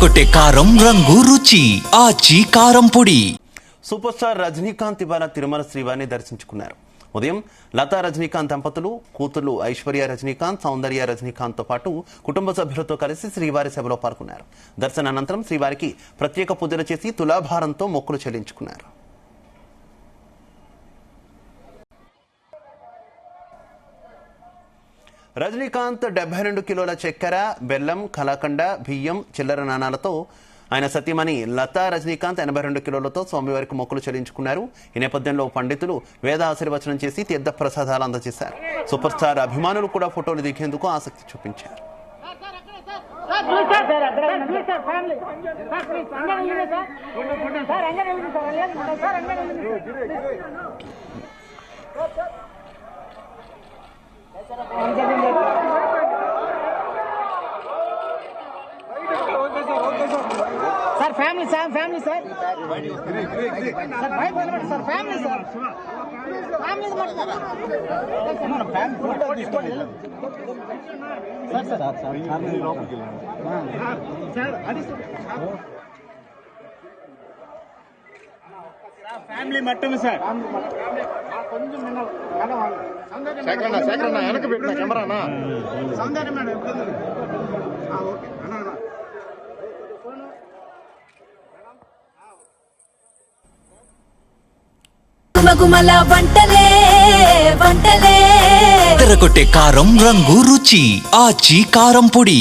తెరకొట్టే కారం రంగు రుచి ఆచి కారం పొడి. సూపర్ స్టార్ రజనీకాంత్ ఇవాళ తిరుమల శ్రీవారిని దర్శించుకున్నారు. ఉదయం లతా రజనీకాంత్ దంపతులు, కూతురు ఐశ్వర్య రజనీకాంత్, సౌందర్య రజనీకాంత్ తో పాటు కుటుంబ సభ్యులతో కలిసి శ్రీవారి సభలో పాల్గొన్నారు. దర్శనానంతరం శ్రీవారికి ప్రత్యేక పూజలు చేసి తులాభారంతో మొక్కులు చెల్లించుకున్నారు. రజనీకాంత్ 72 కిలోల చక్కెర, బెల్లం, కలాకండ, బియ్యం, చిల్లర నాణాలతో, ఆయన సతీమణి లతా రజనీకాంత్ 82 కిలోలతో స్వామివారికి మొక్కులు చెల్లించుకున్నారు. ఈ నేపథ్యంలో పండితులు వేద ఆశీర్వచనం చేసి తీర్థ ప్రసాదాలు అందజేశారు. సూపర్ స్టార్ అభిమానులు కూడా ఫోటోలు దిగేందుకు ఆసక్తి చూపించారు. Sir family sir family sir sir भाई बोल सर फैमिली सर फैमिली मत फैमिली फोटो తీసుకోండి सर सर फैमिली లోపలికి వెళ్ళండి सर అది ఫ్యామిలీ మట్టమే సార్ కొంచెం శేఖరన్న వెనక పెట్టిన కెమెరానా సౌందర్య మేడం ఎప్పుడు ఓకే అన్న గుమగుమల వంటలే వంటలే తెరకొట్టే కారం రంగు రుచి ఆచి కారం పొడి.